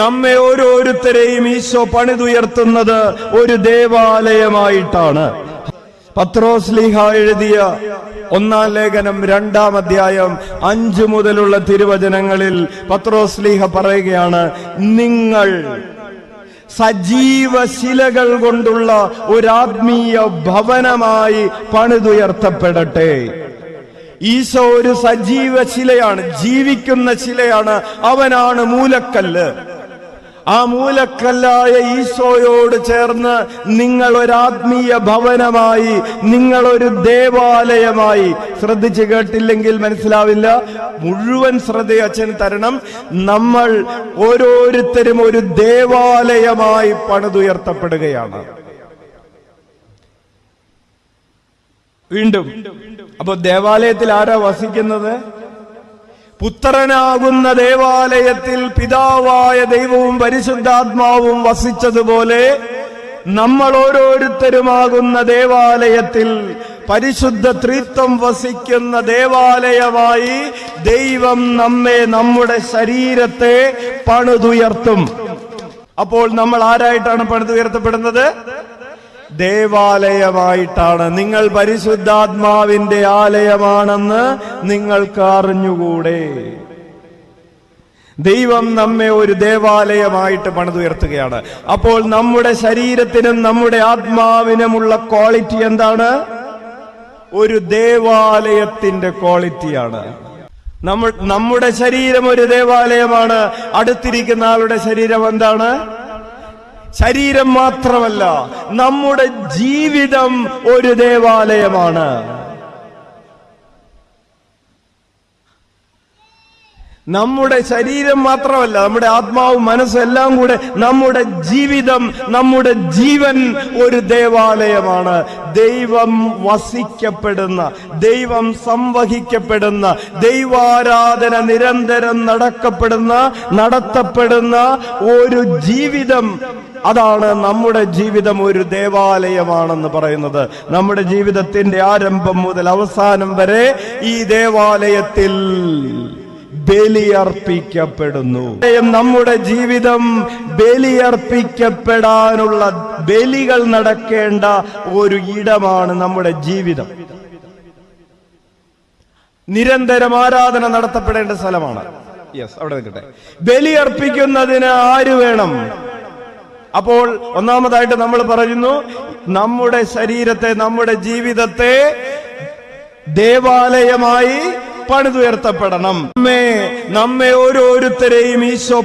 നമ്മെ ഓരോരുത്തരെയും ഈശോ പണിതുയർത്തുന്നത് ഒരു ദേവാലയമായിട്ടാണ്. പത്രോസ്ലീഹ എഴുതിയ 1-ാം ലേഖനം 2-ാം അധ്യായം 5 മുതലുള്ള തിരുവചനങ്ങളിൽ പത്രോസ്ലീഹ പറയുകയാണ്, നിങ്ങൾ സജീവ ശിലകൾ കൊണ്ടുള്ള ഒരാത്മീയ ഭവനമായി പണിതുയർത്തപ്പെടട്ടെ. ഈശോ ഒരു സജീവ ശിലയാണ്, ജീവിക്കുന്ന ശിലയാണ്. അവനാണ് മൂലക്കല്ല്. ആ മൂലക്കല്ലായ ഈശോയോട് ചേർന്ന് നിങ്ങൾ ഒരാത്മീയ ഭവനമായി, നിങ്ങളൊരു ദേവാലയമായി. ശ്രദ്ധിച്ചു കേട്ടില്ലെങ്കിൽ മനസ്സിലാവില്ല. മുഴുവൻ ശ്രദ്ധ അച്ഛൻ തരണം. നമ്മൾ ഓരോരുത്തരും ഒരു ദേവാലയമായി പണിതുയർത്തപ്പെടുകയാണ്. വീണ്ടും അപ്പൊ ദേവാലയത്തിൽ ആരാ വസിക്കുന്നത്? പുത്രനാകുന്ന ദേവാലയത്തിൽ പിതാവായ ദൈവവും പരിശുദ്ധാത്മാവും വസിച്ചതുപോലെ നമ്മൾ ഓരോരുത്തരുമാകുന്ന ദേവാലയത്തിൽ പരിശുദ്ധ ത്രിത്വം വസിക്കുന്ന ദേവാലയമായി ദൈവം നമ്മെ, നമ്മുടെ ശരീരത്തെ പണിതുയർത്തും. അപ്പോൾ നമ്മൾ ആരായിട്ടാണ് പണിതുയർത്തപ്പെടുന്നത്? ദേവാലയമായിട്ടാണ്. നിങ്ങൾ പരിശുദ്ധാത്മാവിന്റെ ആലയമാണെന്ന് നിങ്ങൾക്ക് അറിഞ്ഞുകൂടെ? ദൈവം നമ്മെ ഒരു ദേവാലയമായിട്ട് പണിതുയർത്തുകയാണ്. അപ്പോൾ നമ്മുടെ ശരീരത്തിനും നമ്മുടെ ആത്മാവിനുമുള്ള ക്വാളിറ്റി എന്താണ്? ഒരു ദേവാലയത്തിന്റെ ക്വാളിറ്റിയാണ്. നമ്മുടെ ശരീരം ഒരു ദേവാലയമാണ്. അടുത്തിരിക്കുന്ന ആളുടെ ശരീരം എന്താണ്? ശരീരം മാത്രമല്ല, നമ്മുടെ ജീവിതം ഒരു ദേവാലയമാണ്. നമ്മുടെ ശരീരം മാത്രമല്ല, നമ്മുടെ ആത്മാവും മനസ്സും എല്ലാം കൂടെ, നമ്മുടെ ജീവിതം, നമ്മുടെ ജീവൻ ഒരു ദേവാലയമാണ്. ദൈവം വസിക്കപ്പെടുന്ന, ദൈവം സംവഹിക്കപ്പെടുന്ന, ദൈവാരാധന നിരന്തരം നടത്തപ്പെടുന്ന ഒരു ജീവിതം, അതാണ് നമ്മുടെ ജീവിതം ഒരു ദേവാലയമാണെന്ന് പറയുന്നത്. നമ്മുടെ ജീവിതത്തിന്റെ ആരംഭം മുതൽ അവസാനം വരെ ഈ ദേവാലയത്തിൽ ബലിയർപ്പിക്കപ്പെടുന്നു. നമ്മുടെ ജീവിതം ബലിയർപ്പിക്കപ്പെടാനുള്ള, ബലികൾ നടക്കേണ്ട ഒരു ഇടമാണ് നമ്മുടെ ജീവിതം. നിരന്തരം ആരാധന നടത്തപ്പെടേണ്ട സ്ഥലമാണ്. അവിടെ നിൽക്കട്ടെ. ബലിയർപ്പിക്കുന്നതിന് ആര് വേണം? അപ്പോൾ ഒന്നാമതായിട്ട് നമ്മൾ പറയുന്നു, നമ്മുടെ ശരീരത്തെ, നമ്മുടെ ജീവിതത്തെ ദേവാലയമായി പണിതുയർത്തപ്പെടണം. നമ്മെ ഓരോരുത്തരെയും ഈശോ